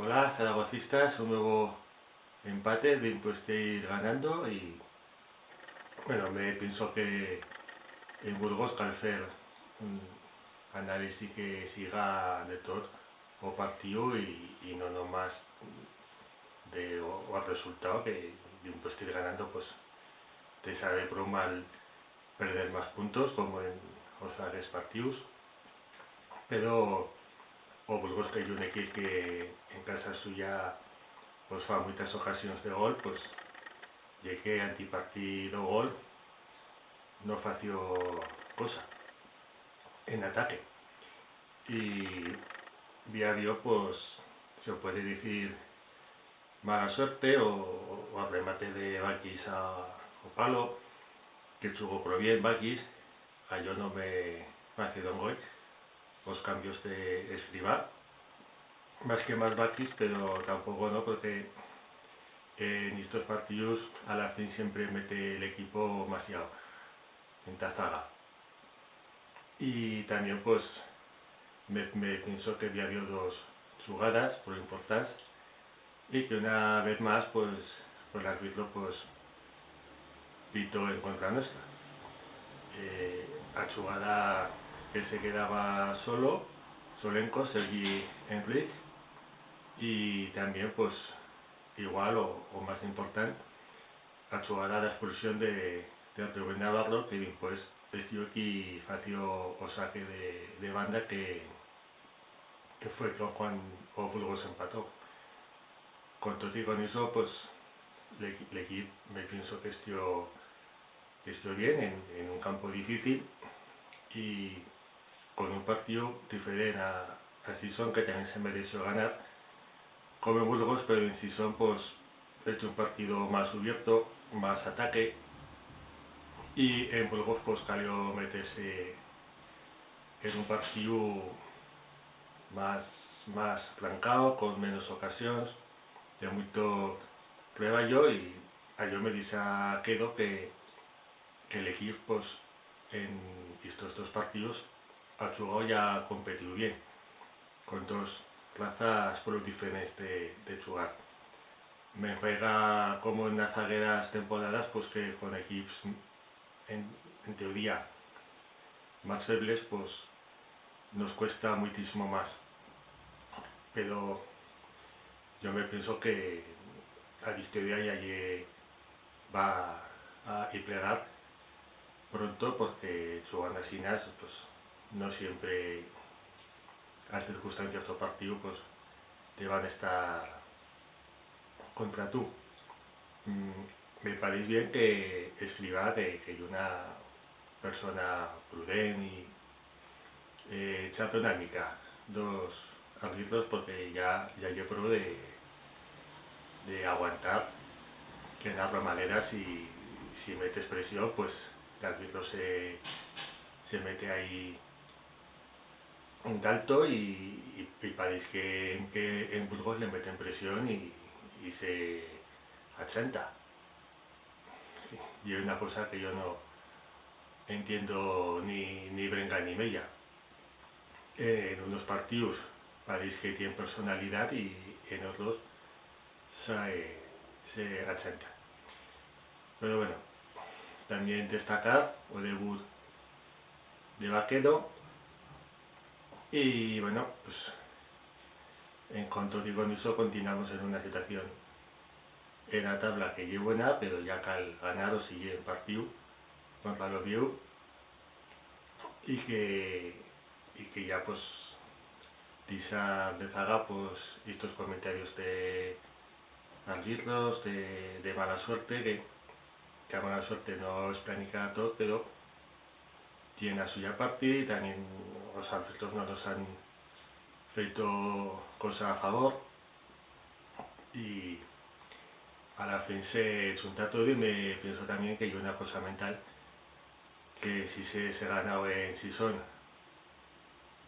Hola, zaragocistas, un nuevo empate después de ir ganando y bueno, me pienso que en Burgos cal fer un análisis que siga de todo o partido y no nomás de o al resultado que después de ir ganando pues te sabe pro mal perder más puntos como en los tres partidos, pero o Burgos que hay un equipo que en casa suya pues fa muchas ocasiones de gol, pues llegué antipartido gol, no fació cosa en ataque. Y vía vio, pues se puede decir mala suerte o remate de Bakis a o palo, que jugó pro bien Bakis, a yo no me hace don gol, los cambios de Escribá, más que más Bakis, pero tampoco no, porque en estos partidos a la fin siempre mete el equipo demasiado en Tazaga. Y también pues me pienso que había habido dos jugadas por importantes y que una vez más pues el árbitro pues pitó en contra nuestra. La jugada que se quedaba solo, Solenko, Sergi Enric, y también pues igual o más importante, la jugada de expulsión de Rubén Navarro, que después vestió aquí fació o saque de banda que fue cuando o Burgos empató. Con todo y con eso, pues el equipo me pienso que estoy bien en un campo difícil y con un partido diferente a Sison, que también se mereció ganar como Burgos, pero en Sison pues hecho un partido más abierto, más ataque, y en Burgos pues cayó meterse en un partido más trancado, con menos ocasiones, de mucho trabajo, y a yo me dice quedo que el equipo pues, en estos dos partidos ha jugado y ha competido bien, con dos razas por los diferentes de jugar. Me juega como en las zagueras temporadas pues que con equipos en, en teoría más febles pues nos cuesta muchísimo más, pero yo me pienso que la victoria ya va a plegar pronto, porque jugando así pues no siempre las circunstancias del partido pues te van a estar contra tú. Me parece bien que escriba que hay una persona prudente y chato una mica dos árbitros, porque ya yo probé de aguantar que en las romaleras, si metes presión pues el árbitro se mete ahí un tanto y parece que en Burgos le meten presión y se achanta. Y es una cosa que yo no entiendo ni brenga ni mella. En unos partidos parece que tienen personalidad y en otros se achanta. Pero bueno, también destacar el debut de Vaquero y bueno, pues en cuanto digo eso continuamos en una situación en la tabla que es buena, pero ya que al ganar o sigue el partido contra los Viu y que ya pues Tisa de Zaga pues estos comentarios de árbitros de mala suerte, que a mala suerte no es planificada todo, pero tiene a suya parte y también los árbitros no nos han feito cosa a favor, y a la fin se junta todo y me pienso también que hay una cosa mental, que si se ganado en Sison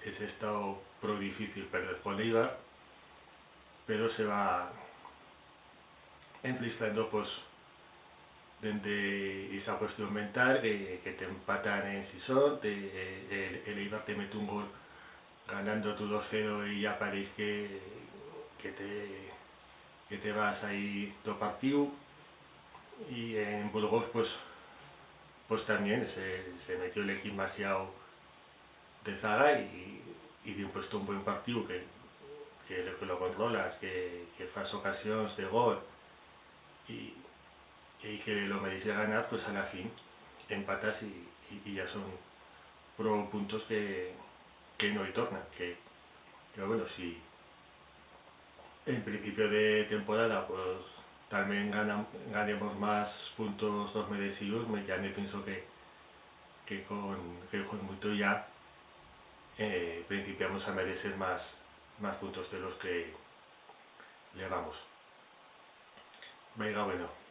es estado pro difícil perder con Eibar, pero se va entristando pues desde esa cuestión mental que te empatan en Sison, el Eibar te mete un gol ganando tu 2-0 y ya parece que te vas ahí do partido. Y en Burgos pues también se metió el equipo demasiado de zaga y dio puesto un buen partido que lo controlas, que fas ocasiones de gol y, y que lo meréis de ganar, pues a la fin empatas y ya son puntos que no hay torna. Que bueno, si en principio de temporada pues también ganemos más puntos dos merecidos, ya me pienso que con mucho ya principiamos a merecer más puntos de los que llevamos. Venga, bueno.